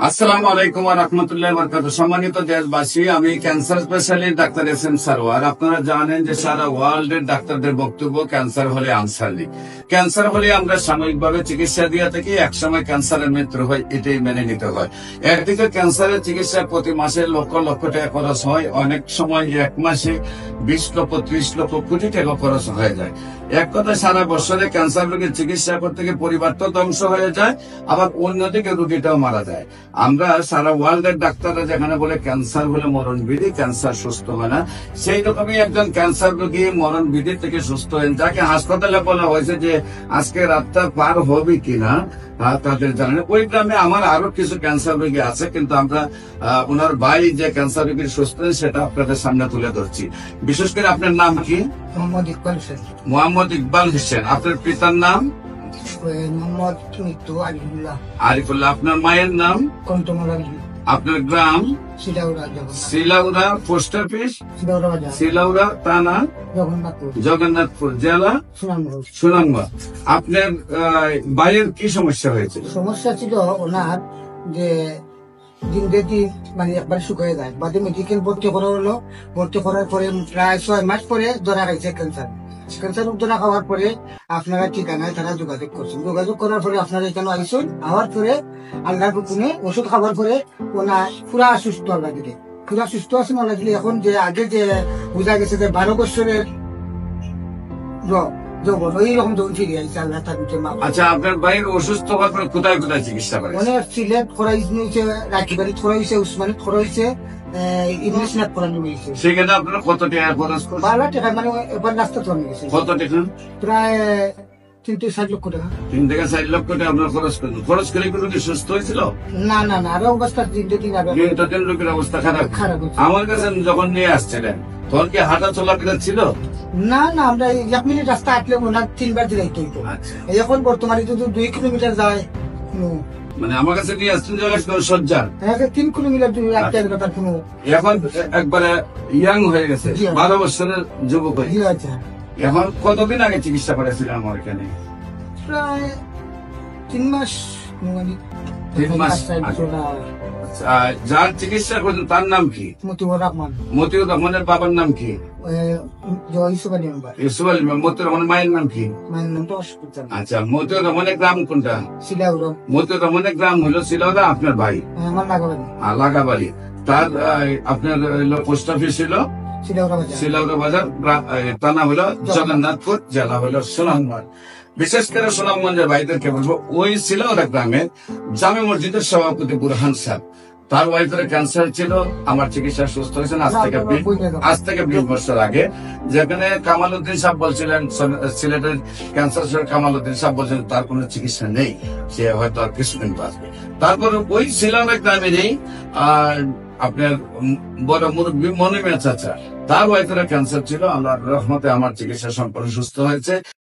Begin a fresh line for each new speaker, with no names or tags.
আসসালামু আলাইকুম ওয়া রাহমাতুল্লাহি ওয়া বারাকাতুহু। সম্মানিত দেশবাসী, আমি cancer specialist doctor SM. Sarwar. আপনারা জানেন যে সারা ওয়ার্ল্ডের ডাক্তারদের বক্তব্য ক্যান্সার হলে আনসার নেই। ক্যান্সার হলে আমরা সাময়িকভাবে চিকিৎসা দিয়ে থাকি, একসময় ক্যান্সারের মৃত্যু হয়, এটাই মেনে নিতে হয়। একদিকে ক্যান্সারের চিকিৎসা প্রতি মাসে লক্ষ লক্ষ টাকা খরচ হয়, অনেক সময় এক মাসে 20 লক্ষ 30 লক্ষ কোটি টাকা খরচ হয়ে যায়। এক কথা, সারা বছরে ক্যান্সার রোগীর চিকিৎসা করতে গিয়ে পরিবার তো ধ্বংস হয়ে যায়, আবার অন্যদিকে রোগীটাও মারা যায়। আমরা সারা ওয়ার্ল্ডের ডাক্তাররা যেখানে বলে ক্যান্সার হলে মরণ বিধি, ক্যান্সার সুস্থ হয় না, সেই রকমই একজন ক্যান্সার রোগী মরণ বিধি থেকে সুস্থ হন, যাকে হাসপাতালে বলা হয়েছে যে আজকে রাতটা পার হবে কিনা তাদের জানেন। ওই গ্রামে আমার আরো কিছু ক্যান্সার রোগী আছে, কিন্তু আমরা ওনার ভাই যে ক্যান্সার রোগীর সুস্থ সেটা আপনাদের সামনে তুলে ধরছি। বিশেষ করে আপনার নাম কি?
মোহাম্মদ ইকবাল হোসেন।
মোহাম্মদ ইকবাল হোসেন। আপনার পিতার নাম?
মোহাম্মদ মৃত্যু আরিফুল্লাহ।
আরিফুল্লাহ। আপনার মায়ের নাম?
কন্তমরা।
আপনার গ্রাম?
সিলাউড়া।
সিলাউড়া পোস্ট অফিস?
সিলাউড়া বাজার।
সিলাউড়া থানা?
জগন্নাথপুর।
জগন্নাথপুর জেলা?
সুনামগঞ্জ।
সুনামগঞ্জ। আপনার ভাইয়ের কি সমস্যা হয়েছিল?
সমস্যা ছিল ওনার যে দিন দেখি মানে একবার শুকিয়ে যায়, বাদে মেডিকেল ভর্তি করা হলো। ভর্তি করার পরে প্রায় 6 মাস পরে ধরা গেছে ক্যান্সার। ক্যান্সার ধরা খাওয়ার পরে আপনারা ঠিকানায় তারা যোগাযোগ করছেন। যোগাযোগ করার পরে আপনারা এখানে আইসুন। আওয়ার পরে আল্লাহর হুকুমে ওষুধ খাওয়ার পরে ওনার পুরা সুস্থ আল্লাহ দিলে, পুরা সুস্থ আছেন আল্লাহ দিলে। এখন যে আগে যে বোঝা গেছে যে 12 বছরের যৌবন, ওই রকম যৌবন ফিরে আইসে আল্লাহ তার দিতে মা।
আচ্ছা, আপনার ভাইয়ের অসুস্থ হওয়ার পরে কোথায় কোথায় চিকিৎসা করে?
অনেক সিলেট করাইছে, রাখিবাড়ি করাইছে, উসমানিত করাইছে, ইংলিশ নাট করানো হয়েছে।
সেখানে আপনার কত টাকা খরচ করছে?
12 টাকা, মানে এবার রাস্তা তো আমি গেছি
কত টাকা?
প্রায় 3 থেকে 4 লক্ষ টাকা।
3 থেকে 4 লক্ষ টাকা আপনার খরচ করলেন। খরচ করে কোনো কি সুস্থ হয়েছিল?
না না না, আরো অবস্থা দিন আগে
দিন লোকের অবস্থা খারাপ।
হচ্ছে।
আমার কাছে যখন নিয়ে আসছিলেন তখন কি হাঁটা চলাফেরা ছিল?
না না, আমরা 1 মিনিট রাস্তা হাঁটলে ওনার 3 বার দিলাইতে হইতো।
আচ্ছা।
এখন বর্তমানে যদি 2 কিলোমিটার যায়,
মানে আমার কাছে নিয়ে আসছেন সজ্জার
3 কিলোমিটার তার কোনো।
এখন একবারে ইয়াং হয়ে গেছে, 12 বছরের যুবক হয়ে গেছে। এখন কতদিন আগে চিকিৎসা করেছিলেন আমার এখানে?
প্রায় 3 মাস।
3 মাস। যার চিকিৎসা করছেন তার নাম কি?
মতিউর রহমান।
মতিউর রহমানের বাবার নাম কি?
ইউসুফ আলী।
ইউসুফ আলী। মতিউর রহমানের মায়ের নাম কি?
মায়ের নাম তো অসুবিধা।
আচ্ছা, মতিউর রহমানের গ্রাম কোনটা?
সিলাউড়া।
মতিউর রহমানের গ্রাম হলো সিলাউড়া। আপনার ভাই?
আমার লাগাবাড়ি।
লাগাবাড়ি। তার আপনার পোস্ট অফিস ছিল সিলাউড়া বাজার, থানা হলো জগন্নাথপুর, জেলা হলো সুনামগঞ্জ। বিশেষ করে সুনামগঞ্জের ভাইদেরকে বলবো, ওই সিলাউড়া গ্রামের জামে মসজিদের সভাপতি বুরহান সাহেব, তার ওয়াইফের ক্যান্সার ছিল। আমার চিকিৎসা সুস্থ হয়েছেন আজ থেকে 20 বছর আগে। যেখানে কামাল উদ্দিন সাহেব বলছিলেন, সিলেটের ক্যান্সার কামাল উদ্দিন সাহেব বলছেন তার কোনো চিকিৎসা নেই, সে হয়তো আর কিছুদিন বাঁচবে। তারপর ওই সিলাউড়া গ্রামেরই আপনার বড় মুরব্বী মনিমিয়া চাচা, তার ওয়াইফের ক্যান্সার ছিল। আল্লাহর রহমতে আমার চিকিৎসা সম্পূর্ণ সুস্থ হয়েছে।